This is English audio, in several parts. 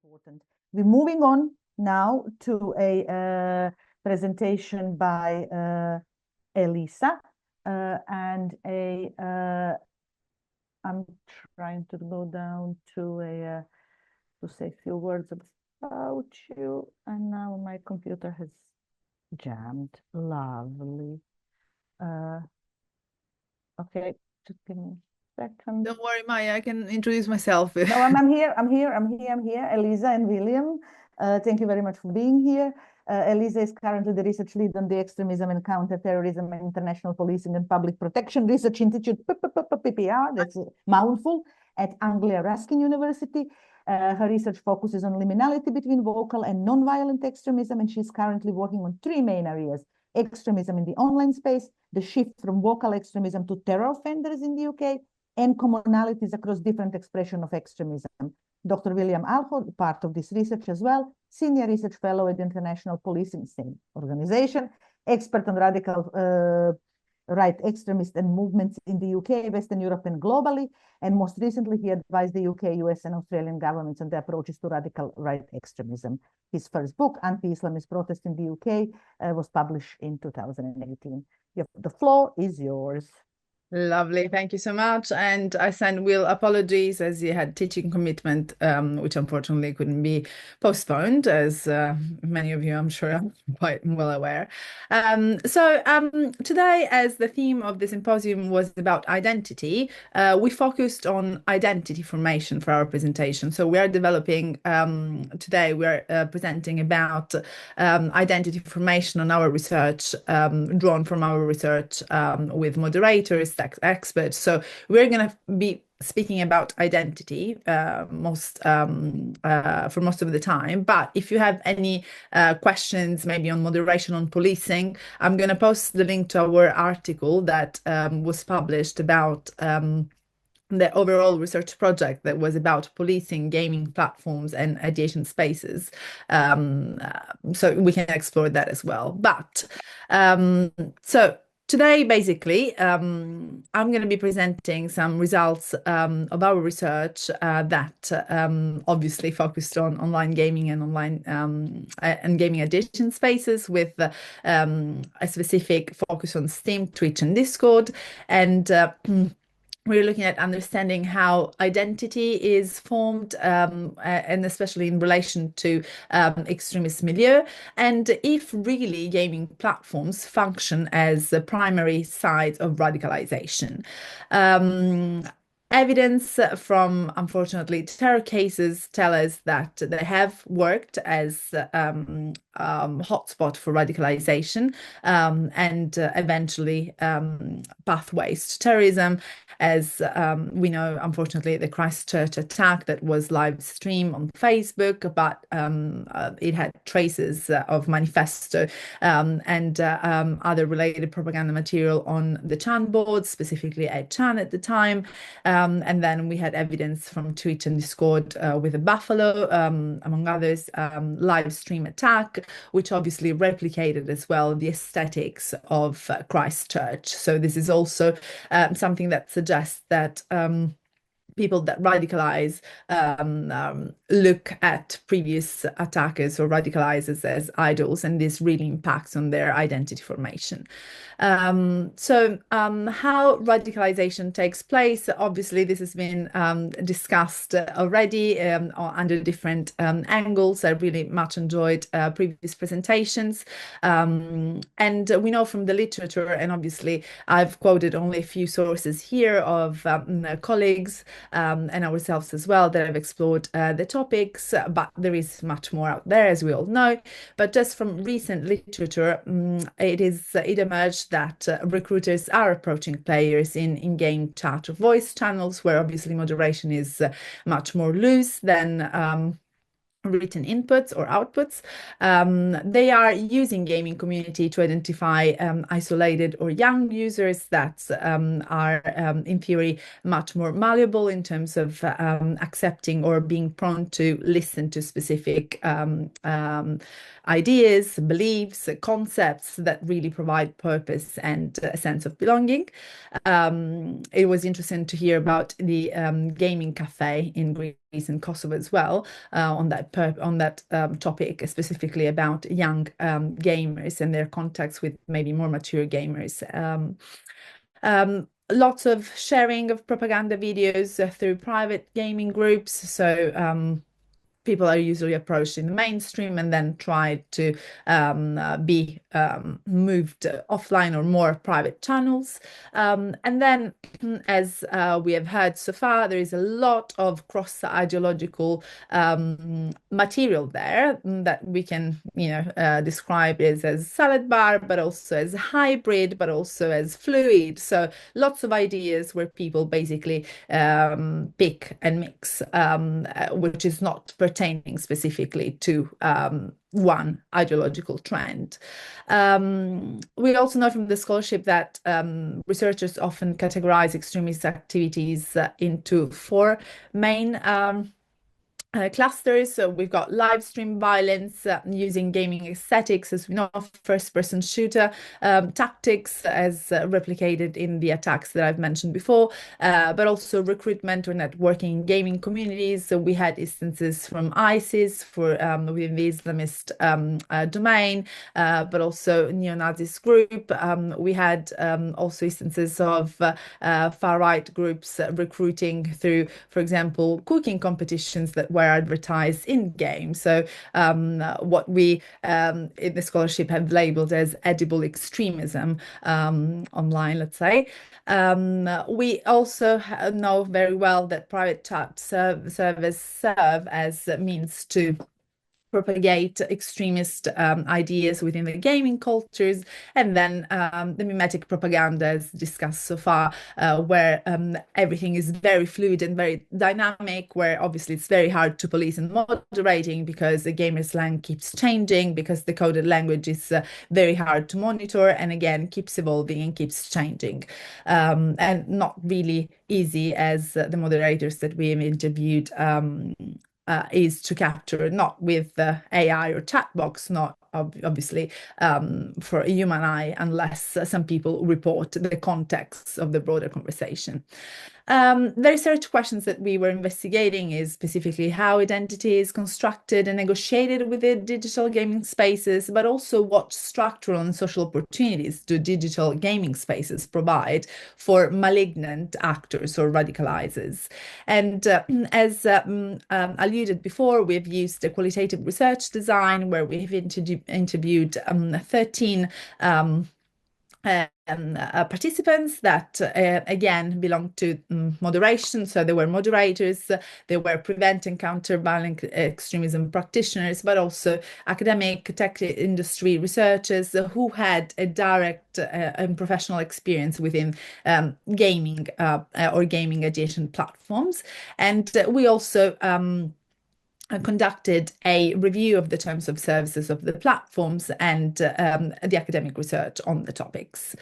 important. We're moving on now to a presentation by Elisa and I'm trying to go down to to say a few words about you, and now my computer has jammed. Lovely. Okay, just give me a second. Don't worry, Maya, I can introduce myself. No, I'm here. Elisa and William. Thank you very much for being here. Elisa is currently the research lead on the Extremism and Counterterrorism and International Policing and Public Protection Research Institute, PPR, that's a mouthful, at Anglia Ruskin University. Her research focuses on liminality between vocal and non-violent extremism, and she's currently working on three main areas: extremism in the online space, the shift from vocal extremism to terror offenders in the UK, and commonalities across different expression of extremism. Dr. William Alho, part of this research as well, senior research fellow at the International Policing same organization, expert on radical right extremist and movements in the UK, Western Europe, and globally. And most recently, he advised the UK, US, and Australian governments on the approaches to radical right extremism. His first book, Anti-Islamist Protest in the UK, was published in 2018. The floor is yours. Lovely, thank you so much. And I send Will apologies as he had teaching commitment, which unfortunately couldn't be postponed, as many of you, I'm sure, are quite well aware. Today, as the theme of the symposium was about identity, we focused on identity formation for our presentation. So we are developing, today we're presenting about identity formation on our research, drawn from our research with moderators, experts. So we're going to be speaking about identity for most of the time. But if you have any questions, maybe on moderation, on policing, I'm going to post the link to our article that was published about the overall research project that was about policing, gaming platforms, and adjacent spaces. So we can explore that as well. But so today, basically, I'm going to be presenting some results of our research that obviously focused on online gaming and online and gaming adjacent spaces, with a specific focus on Steam, Twitch, and Discord. And we're looking at understanding how identity is formed, and especially in relation to extremist milieu, and if really gaming platforms function as the primary site of radicalization. Evidence from, unfortunately, terror cases tell us that they have worked as hotspot for radicalization, and eventually pathways to terrorism. As we know, unfortunately, the Christchurch attack that was live streamed on Facebook, but it had traces of manifesto and other related propaganda material on the Chan boards, specifically at Chan at the time. And then we had evidence from Twitch and Discord with a Buffalo, among others, live stream attack, which obviously replicated as well the aesthetics of Christchurch. So this is also something that suggests that people that radicalize look at previous attackers or radicalizers as idols, and this really impacts on their identity formation. So how radicalization takes place, obviously this has been discussed already under different angles. I really much enjoyed previous presentations, and we know from the literature, and obviously I've quoted only a few sources here of colleagues and ourselves as well that have explored the topics, but there is much more out there, as we all know. But just from recent literature, it emerged that recruiters are approaching players in game chat or voice channels, where obviously moderation is much more loose than written inputs or outputs. They are using gaming community to identify isolated or young users that are in theory much more malleable in terms of accepting or being prone to listen to specific ideas, beliefs, concepts that really provide purpose and a sense of belonging. It was interesting to hear about the gaming cafe in Greece Greece and Kosovo as well, on that topic, specifically about young gamers and their contacts with maybe more mature gamers. Lots of sharing of propaganda videos through private gaming groups. So people are usually approached in the mainstream and then try to be moved offline or more private channels. And then, as we have heard so far, there is a lot of cross-ideological material there that we can, describe as salad bar, but also as hybrid, but also as fluid. So lots of ideas where people basically pick and mix, which is not pertaining specifically to one ideological trend. We also know from the scholarship that researchers often categorize extremist activities into four main clusters. So we've got live stream violence using gaming aesthetics, as we know, first-person shooter tactics as replicated in the attacks that I've mentioned before, but also recruitment or networking in gaming communities. So we had instances from ISIS within the Islamist domain, but also neo-Nazis group. We had also instances of far-right groups recruiting through, for example, cooking competitions that were advertised in games. So what we in the scholarship have labeled as edible extremism online, let's say. We also know very well that private chat servers serve as means to propagate extremist ideas within the gaming cultures, and then the mimetic propaganda as discussed so far, where everything is very fluid and very dynamic, where obviously it's very hard to police and moderating because the gamer slang keeps changing, because the coded language is very hard to monitor, and again keeps evolving and keeps changing, and not really easy, as the moderators that we have interviewed is to capture, not with the AI or chat box, not obviously for a human eye, unless some people report the context of the broader conversation. The research questions that we were investigating is specifically how identity is constructed and negotiated within digital gaming spaces, but also what structural and social opportunities do digital gaming spaces provide for malignant actors or radicalizers. And as alluded before, we've used a qualitative research design where we've interviewed 13 participants that again belong to moderation. So they were moderators, they were prevent and counter violent extremism practitioners, but also academic tech industry researchers who had a direct and professional experience within gaming or gaming adjacent platforms. And we also conducted a review of the terms of services of the platforms and the academic research on the topics.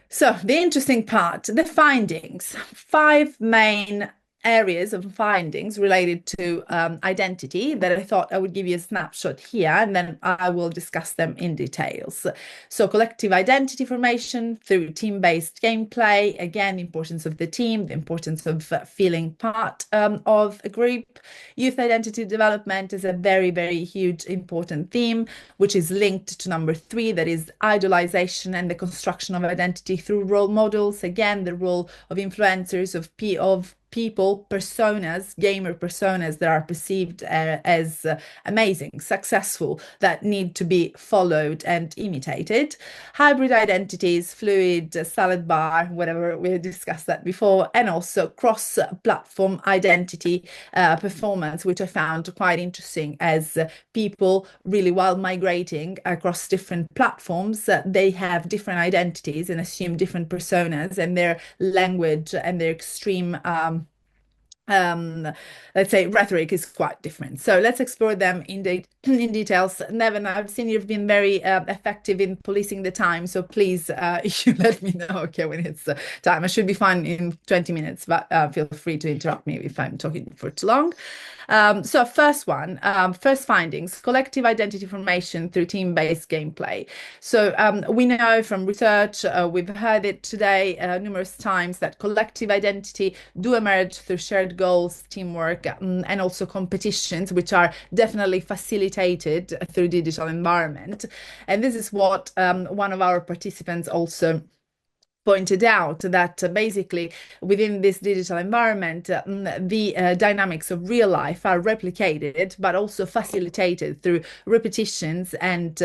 So the interesting part, the findings, 5 main areas of findings related to identity that I thought I would give you a snapshot here, and then I will discuss them in details. So collective identity formation through team-based gameplay, again, the importance of the team, the importance of feeling part of a group. Youth identity development is a very, very huge, important theme, which is linked to number 3, that is idolization and the construction of identity through role models. Again, the role of influencers, of people, personas, gamer personas that are perceived as amazing, successful, that need to be followed and imitated. Hybrid identities, fluid, salad bar, whatever, we discussed that before, and also cross-platform identity performance, which I found quite interesting, as people really, while migrating across different platforms, they have different identities and assume different personas, and their language and their extreme let's say rhetoric is quite different. So let's explore them in details. Nevin, I've seen you've been very effective in policing the time, so please you let me know, okay, when it's time. I should be fine in 20 minutes, but feel free to interrupt me if I'm talking for too long. So first findings, collective identity formation through team-based gameplay. So we know from research, we've heard it today numerous times, that collective identity do emerge through shared shared goals, teamwork, and also competitions, which are definitely facilitated through digital environment. And this is what one of our participants also pointed out, that basically within this digital environment, the dynamics of real life are replicated, but also facilitated through repetitions and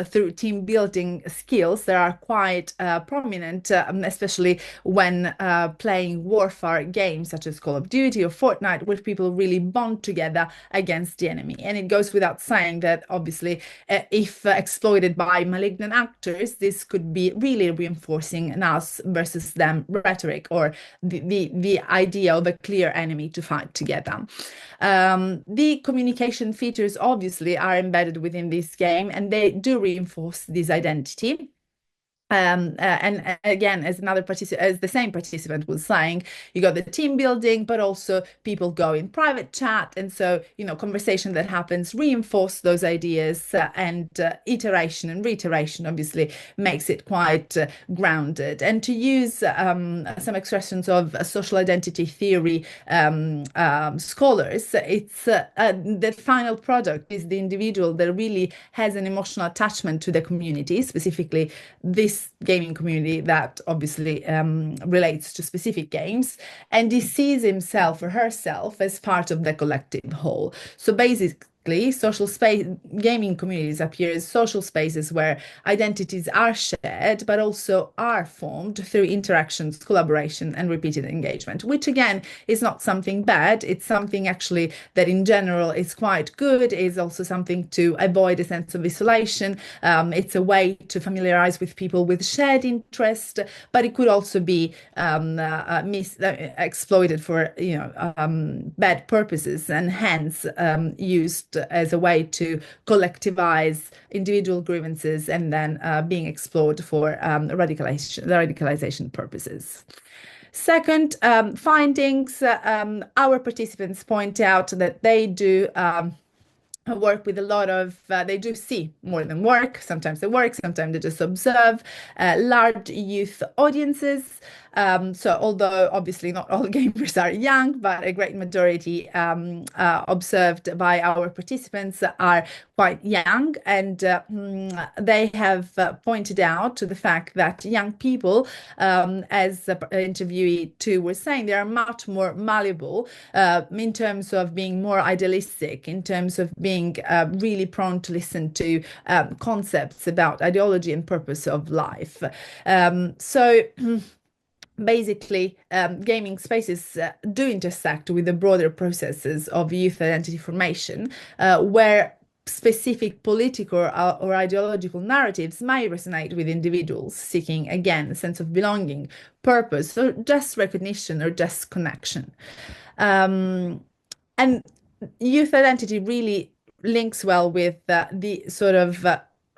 through team building skills that are quite prominent, especially when playing warfare games such as Call of Duty or Fortnite, where people really bond together against the enemy. And it goes without saying that obviously, if exploited by malignant actors, this could be really reinforcing an us versus them rhetoric, or the idea of a clear enemy to fight together. The communication features obviously are embedded within this game, and they do reinforce this identity. And again, as the same participant was saying, you got the team building, but also people go in private chat, and so conversation that happens reinforce those ideas, and iteration and reiteration obviously makes it quite grounded. And to use some expressions of social identity theory scholars, it's the final product is the individual that really has an emotional attachment to the community, specifically this gaming community that obviously relates to specific games, and he sees himself or herself as part of the collective whole. So basically, social space gaming communities appear as social spaces where identities are shared, but also are formed through interactions, collaboration, and repeated engagement, which again is not something bad. It's something actually that in general is quite good. It's also something to avoid a sense of isolation. It's a way to familiarize with people with shared interest, but it could also be exploited for bad purposes, and hence used as a way to collectivize individual grievances and then being explored for radicalization purposes. Second, findings, our participants point out that they do work with a lot of, they do see more than work. Sometimes they work, sometimes they just observe large youth audiences. So although obviously not all gamers are young, but a great majority observed by our participants are quite young, and they have pointed out to the fact that young people, as the interviewee too was saying, they are much more malleable in terms of being more idealistic, in terms of being really prone to listen to concepts about ideology and purpose of life. So basically, gaming spaces do intersect with the broader processes of youth identity formation, where specific political or ideological narratives may resonate with individuals seeking, again, a sense of belonging, purpose, or just recognition or just connection. And youth identity really links well with the sort of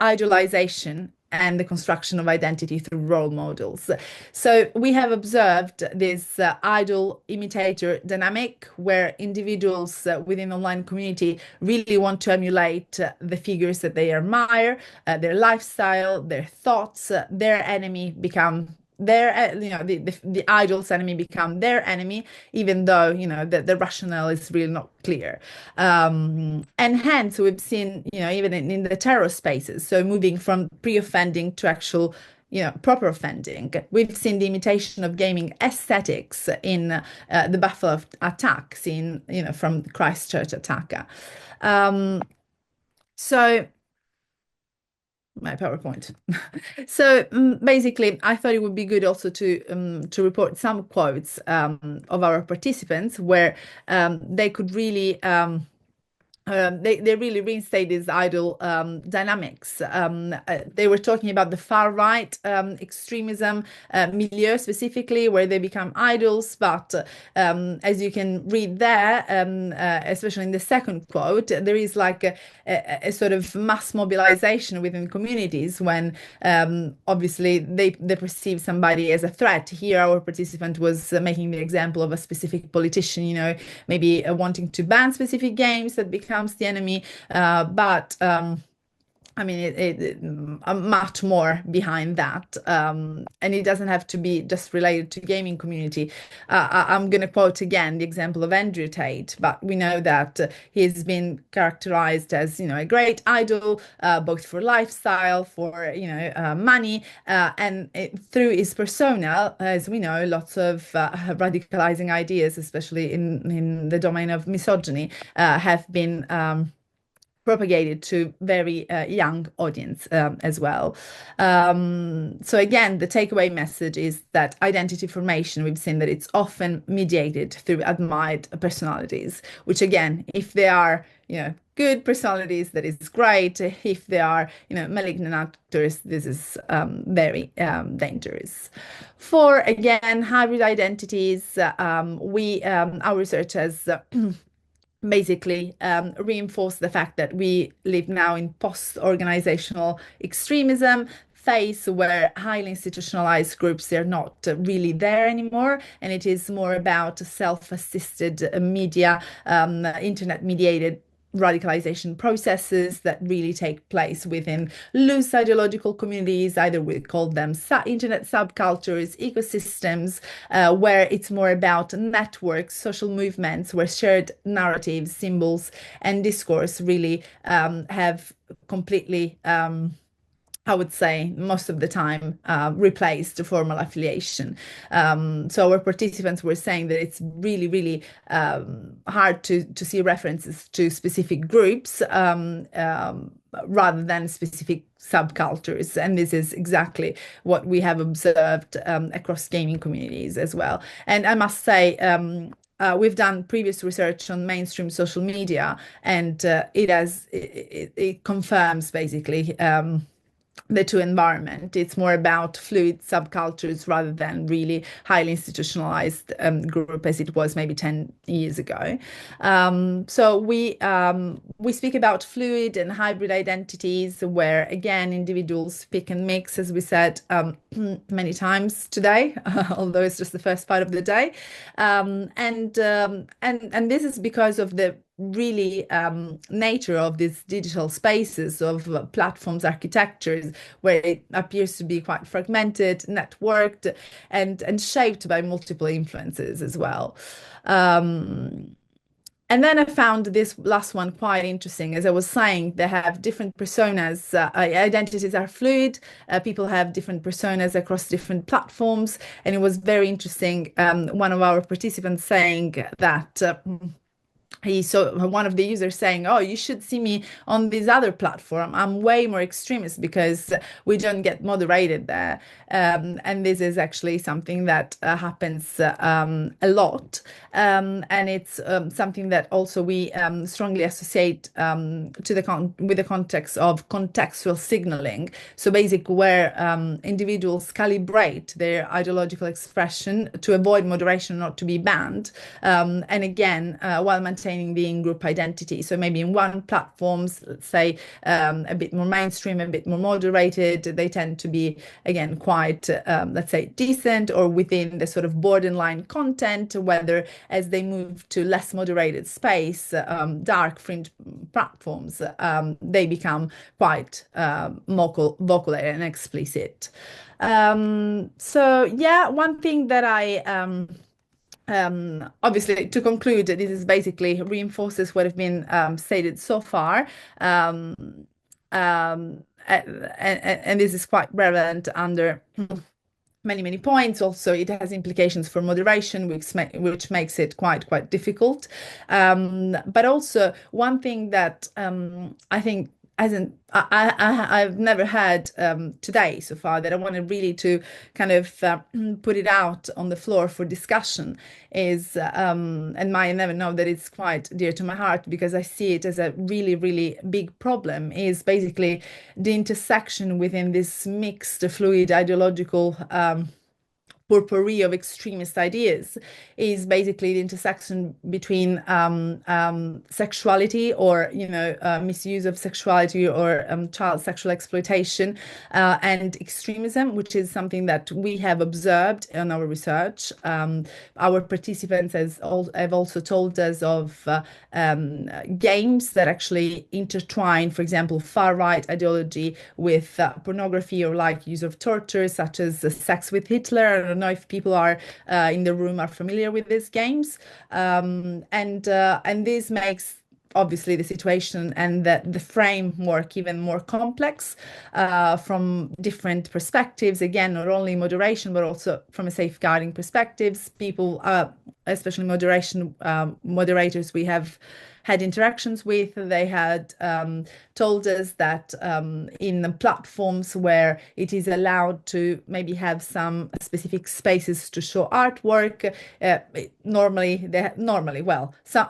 idealization and the construction of identity through role models. So we have observed this idol imitator dynamic, where individuals within online community really want to emulate the figures that they admire, their lifestyle, their thoughts. Their enemy become their, the idol's enemy become their enemy, even though, the rationale is really not clear. And hence we've seen, even in the terror spaces, so moving from pre-offending to actual, proper offending. We've seen the imitation of gaming aesthetics in the Buffalo attack scene, from Christchurch attacker. So my PowerPoint. So basically, I thought it would be good also to report some quotes of our participants, where they could really they really reinstate these idol dynamics. They were talking about the far right extremism milieu specifically, where they become idols. But as you can read there, especially in the second quote, there is like a sort of mass mobilization within communities when obviously they perceive somebody as a threat. Here, our participant was making the example of a specific politician, maybe wanting to ban specific games that becomes the enemy, but I mean, much more behind that. And it doesn't have to be just related to gaming community. I'm going to quote again the example of Andrew Tate, but we know that he's been characterized as, a great idol, both for lifestyle, for, money, and through his persona, as we know, lots of radicalizing ideas, especially in the domain of misogyny, have been propagated to very young audience as well. So again, the takeaway message is that identity formation, we've seen that it's often mediated through admired personalities, which again, if they are, good personalities, that is great. If they are, malignant actors, this is very dangerous. For again, hybrid identities, our research has basically reinforce the fact that we live now in post-organizational extremism phase where highly institutionalized groups are not really there anymore, and it is more about self-assisted media, internet-mediated radicalization processes that really take place within loose ideological communities. Either we call them internet subcultures, ecosystems, where it's more about networks, social movements, where shared narratives, symbols, and discourse really have completely I would say most of the time replaced formal affiliation. So our participants were saying that it's really, really hard to see references to specific groups rather than specific subcultures. And this is exactly what we have observed across gaming communities as well. And I must say, we've done previous research on mainstream social media, and it confirms basically the two environment. It's more about fluid subcultures rather than really highly institutionalized group as it was maybe 10 years ago. So we speak about fluid and hybrid identities where again individuals pick and mix, as we said many times today, although it's just the first part of the day. And this is because of the really nature of these digital spaces of platforms architectures where it appears to be quite fragmented, networked, and shaped by multiple influences as well. And then I found this last one quite interesting. As I was saying, they have different personas. Identities are fluid. People have different personas across different platforms. And it was very interesting. One of our participants saying that he saw one of the users saying, "Oh, you should see me on this other platform. I'm way more extremist because we don't get moderated there." And this is actually something that happens a lot. And it's something that also we strongly associate with the context of contextual signaling. So basically where individuals calibrate their ideological expression to avoid moderation, not to be banned. And again, while maintaining the in-group identity. So maybe in one platforms, let's say a bit more mainstream, a bit more moderated, they tend to be, again, quite, let's say, decent or within the sort of borderline content, whether as they move to less moderated space, dark fringe platforms, they become quite vocal and explicit. So yeah, one thing that I obviously, to conclude, this is basically reinforces what have been stated so far. And this is quite relevant under many points. Also, it has implications for moderation, which makes it quite difficult. But also, one thing that I think I've never heard today so far that I wanted really to kind of put it out on the floor for discussion is, and I never know that it's quite dear to my heart because I see it as a really big problem, is basically the intersection within this mixed fluid ideological potpourri of extremist ideas is basically the intersection between sexuality, or misuse of sexuality, or child sexual exploitation, and extremism, which is something that we have observed in our research. Our participants have also told us of games that actually intertwine, for example, far-right ideology with pornography, or like use of torture, such as Sex with Hitler. I don't know if people are in the room are familiar with these games, and this makes obviously the situation and the framework even more complex from different perspectives. Again, not only moderation, but also from a safeguarding perspectives. People, especially moderators we have had interactions with, they had told us that in the platforms where it is allowed to maybe have some specific spaces to show artwork,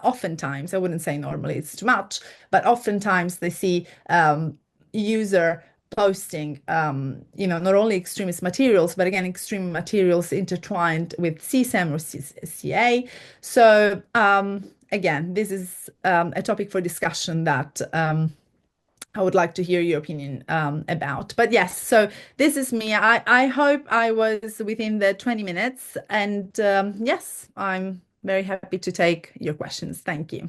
oftentimes, I wouldn't say normally, it's too much, but oftentimes they see user posting, not only extremist materials, but again, extreme materials intertwined with CSAM or CA. So again, this is a topic for discussion that I would like to hear your opinion about. But yes, so this is me. I hope I was within the 20 minutes. And yes, I'm very happy to take your questions. Thank you.